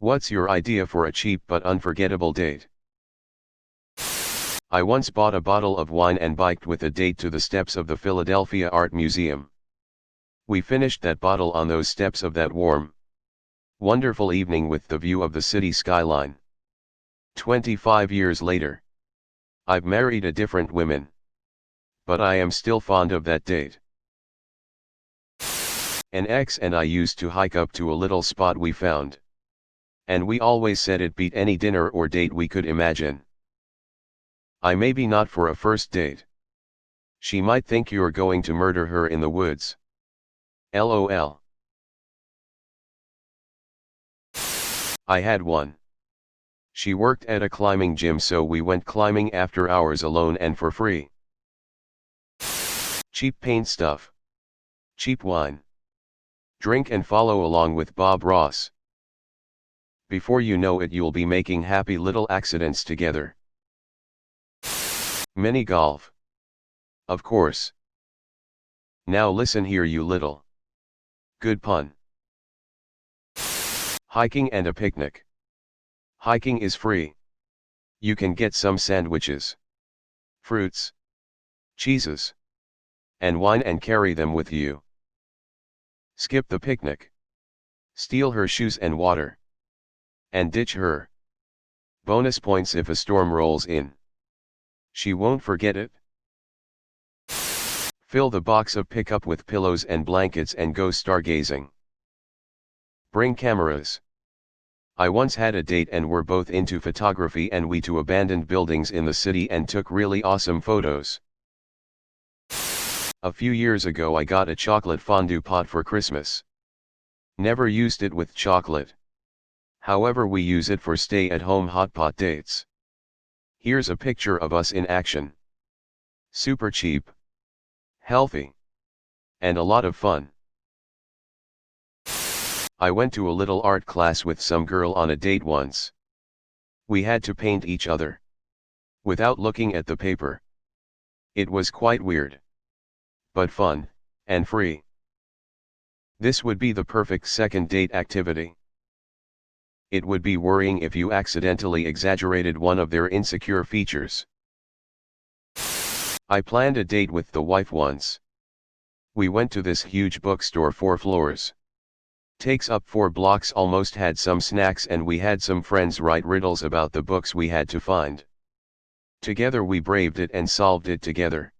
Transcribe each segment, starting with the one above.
What's your idea for a cheap but unforgettable date? I once bought a bottle of wine and biked with a date to the steps of the Philadelphia Art Museum. We finished that bottle on those steps of that warm, wonderful evening with the view of the city skyline. 25 years later, I've married a different woman, but I am still fond of that date. An ex and I used to hike up to a little spot we found, and we always said it beat any dinner or date we could imagine. Maybe not for a first date. She might think you're going to murder her in the woods. LOL. I had one. She worked at a climbing gym, so we went climbing after hours alone and for free. Cheap paint stuff. Cheap wine. Drink and follow along with Bob Ross. Before you know it, you'll be making happy little accidents together. Mini golf. Of course. Now listen here, you little. Good pun. Hiking and a picnic. Hiking is free. You can get some sandwiches, fruits, cheeses, and wine and carry them with you. Skip the picnic. Steal her shoes and water. And ditch her. Bonus points if a storm rolls in. She won't forget it. Fill the box of pickup with pillows and blankets and go stargazing. Bring cameras. I once had a date and we're both into photography, and we to abandoned buildings in the city and took really awesome photos. A few years ago I got a chocolate fondue pot for Christmas. Never used it with chocolate. However, we use it for stay-at-home hot pot dates. Here's a picture of us in action. Super cheap, healthy, and a lot of fun. I went to a little art class with some girl on a date once. We had to paint each other without looking at the paper. It was quite weird, but fun, and free. This would be the perfect second date activity. It would be worrying if you accidentally exaggerated one of their insecure features. I planned a date with the wife once. We went to this huge bookstore, 4 floors. Takes up 4 blocks, almost had some snacks, and we had some friends write riddles about the books we had to find. Together we braved it and solved it together.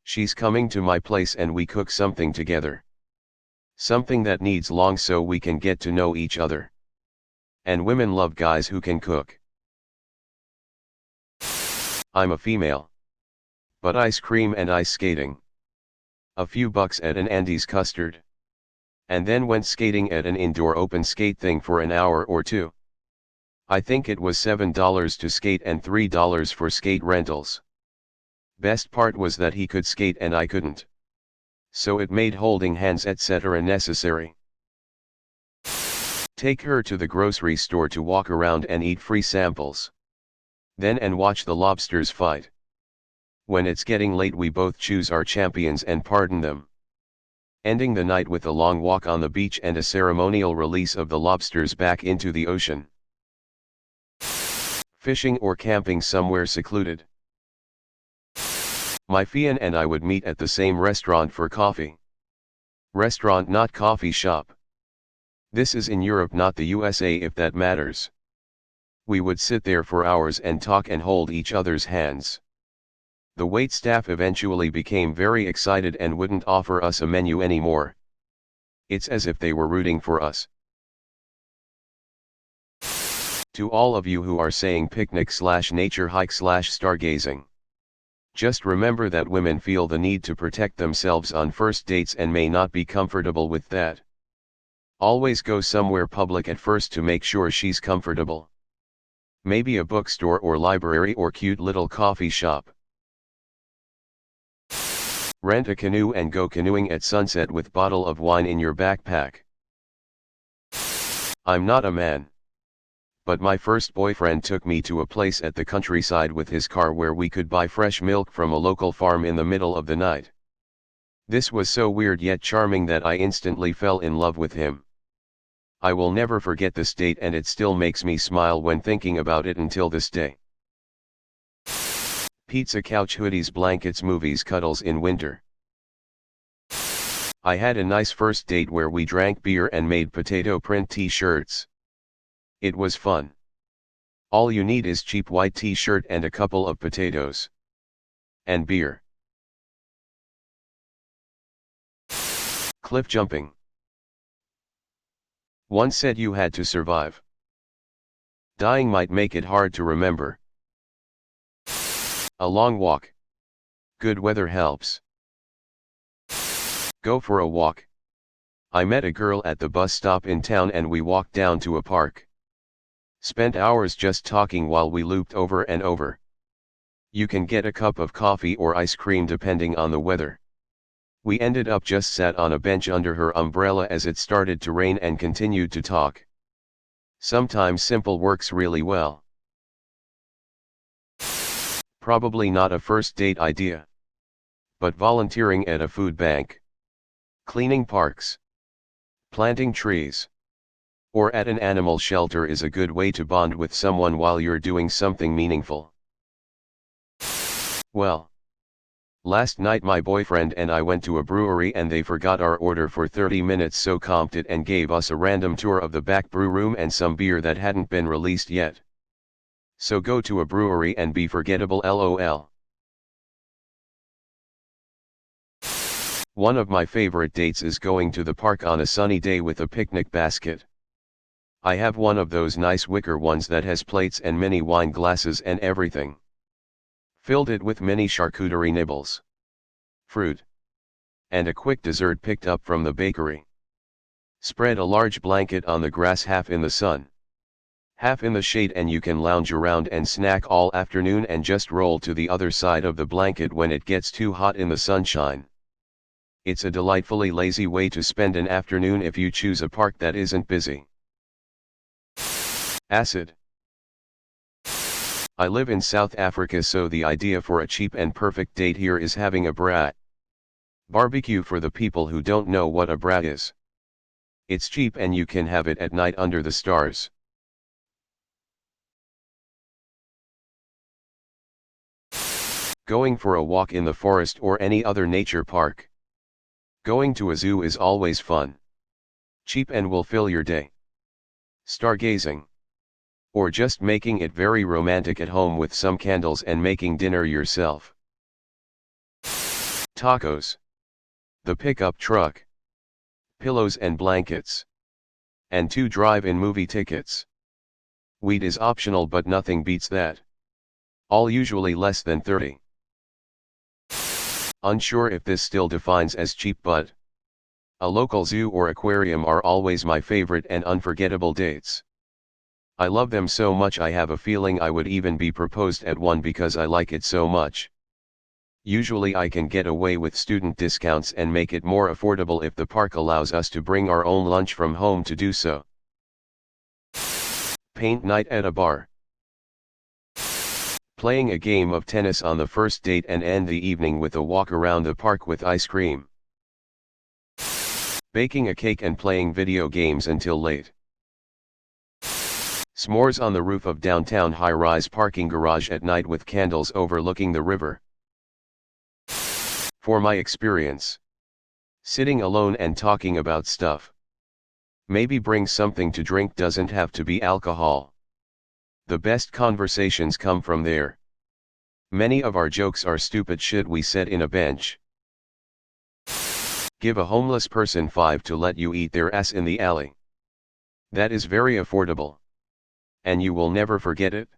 She's coming to my place and we cook something together. Something that needs long so we can get to know each other. And women love guys who can cook. I'm a female. But ice cream and ice skating. A few bucks at an Andy's custard. And then went skating at an indoor open skate thing for an hour or two. I think it was $7 to skate and $3 for skate rentals. Best part was that he could skate and I couldn't. So it made holding hands etc. necessary. Take her to the grocery store to walk around and eat free samples. Then and watch the lobsters fight. When it's getting late we both choose our champions and pardon them. Ending the night with a long walk on the beach and a ceremonial release of the lobsters back into the ocean. Fishing or camping somewhere secluded. My fiancé and I would meet at the same restaurant for coffee. Restaurant, not coffee shop. This is in Europe, not the USA, if that matters. We would sit there for hours and talk and hold each other's hands. The waitstaff eventually became very excited and wouldn't offer us a menu anymore. It's as if they were rooting for us. To all of you who are saying picnic/nature hike/stargazing. Just remember that women feel the need to protect themselves on first dates and may not be comfortable with that. Always go somewhere public at first to make sure she's comfortable. Maybe a bookstore or library or cute little coffee shop. Rent a canoe and go canoeing at sunset with bottle of wine in your backpack. I'm not a man. But my first boyfriend took me to a place at the countryside with his car where we could buy fresh milk from a local farm in the middle of the night. This was so weird yet charming that I instantly fell in love with him. I will never forget this date and it still makes me smile when thinking about it until this day. Pizza, couch, hoodies, blankets, movies, cuddles in winter. I had a nice first date where we drank beer and made potato print t-shirts. It was fun. All you need is cheap white t-shirt and a couple of potatoes. And beer. Cliff jumping. One said you had to survive. Dying might make it hard to remember. A long walk. Good weather helps. Go for a walk. I met a girl at the bus stop in town and we walked down to a park. Spent hours just talking while we looped over and over. You can get a cup of coffee or ice cream depending on the weather. We ended up just sat on a bench under her umbrella as it started to rain and continued to talk. Sometimes simple works really well. Probably not a first date idea. But volunteering at a food bank. Cleaning parks. Planting trees. Or at an animal shelter is a good way to bond with someone while you're doing something meaningful. Well. Last night my boyfriend and I went to a brewery and they forgot our order for 30 minutes, so comped it and gave us a random tour of the back brew room and some beer that hadn't been released yet. So go to a brewery and be forgettable, lol. One of my favorite dates is going to the park on a sunny day with a picnic basket. I have one of those nice wicker ones that has plates and many wine glasses and everything. Filled it with many charcuterie nibbles, fruit, and a quick dessert picked up from the bakery. Spread a large blanket on the grass, half in the sun, half in the shade, and you can lounge around and snack all afternoon and just roll to the other side of the blanket when it gets too hot in the sunshine. It's a delightfully lazy way to spend an afternoon if you choose a park that isn't busy. Acid. I live in South Africa, so the idea for a cheap and perfect date here is having a brat barbecue. For the people who don't know what a brat is, it's cheap and you can have it at night under the stars. Going for a walk in the forest or any other nature park. Going to a zoo is always fun. Cheap and will fill your day. Stargazing. Or just making it very romantic at home with some candles and making dinner yourself. Tacos. The pickup truck. Pillows and blankets. And 2 drive-in movie tickets. Weed is optional, but nothing beats that. All usually less than 30. Unsure if this still defines as cheap, but a local zoo or aquarium are always my favorite and unforgettable dates. I love them so much I have a feeling I would even be proposed at one because I like it so much. Usually I can get away with student discounts and make it more affordable if the park allows us to bring our own lunch from home to do so. Paint night at a bar. Playing a game of tennis on the first date and end the evening with a walk around the park with ice cream. Baking a cake and playing video games until late. S'mores on the roof of downtown high-rise parking garage at night with candles overlooking the river. For my experience, sitting alone and talking about stuff. Maybe bring something to drink, doesn't have to be alcohol. The best conversations come from there. Many of our jokes are stupid shit we said in a bench. Give a homeless person $5 to let you eat their ass in the alley. That is very affordable. And you will never forget it.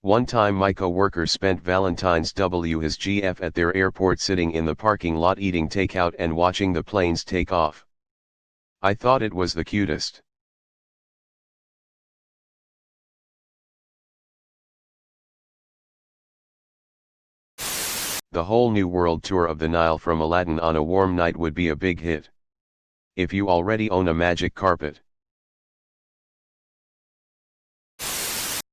One time my co-worker spent Valentine's his GF at their airport sitting in the parking lot eating takeout and watching the planes take off. I thought it was the cutest. The whole New World tour of the Nile from Aladdin on a warm night would be a big hit. If you already own a magic carpet.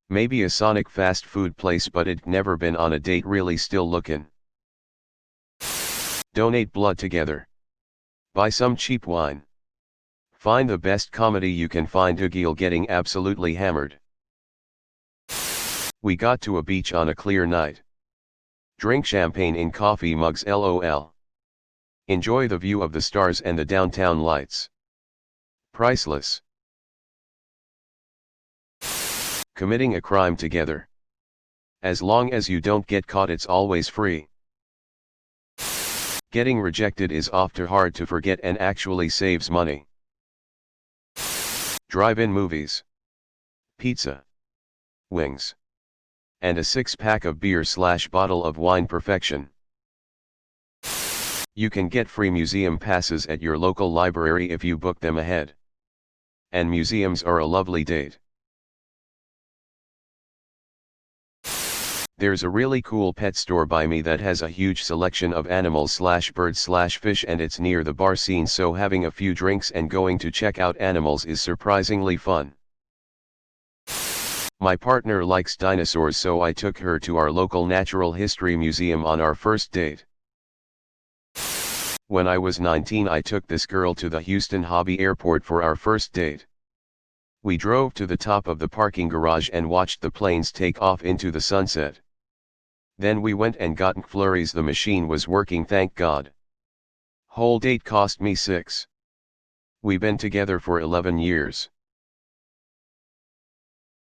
Maybe a Sonic fast food place, but it'd never been on a date, really still looking. Donate blood together. Buy some cheap wine. Find the best comedy you can find. Ugil getting absolutely hammered. We got to a beach on a clear night. Drink champagne in coffee mugs lol. Enjoy the view of the stars and the downtown lights. Priceless. Committing a crime together. As long as you don't get caught, it's always free. Getting rejected is often hard to forget and actually saves money. Drive-in movies. Pizza. Wings. And a 6-pack of beer/bottle of wine. Perfection. You can get free museum passes at your local library if you book them ahead. And museums are a lovely date. There's a really cool pet store by me that has a huge selection of animals/birds/fish, and it's near the bar scene, so having a few drinks and going to check out animals is surprisingly fun. My partner likes dinosaurs, so I took her to our local natural history museum on our first date. When I was 19, I took this girl to the Houston Hobby Airport for our first date. We drove to the top of the parking garage and watched the planes take off into the sunset. Then we went and got McFlurries. The machine was working, thank God. Whole date cost me $6. We've been together for 11 years.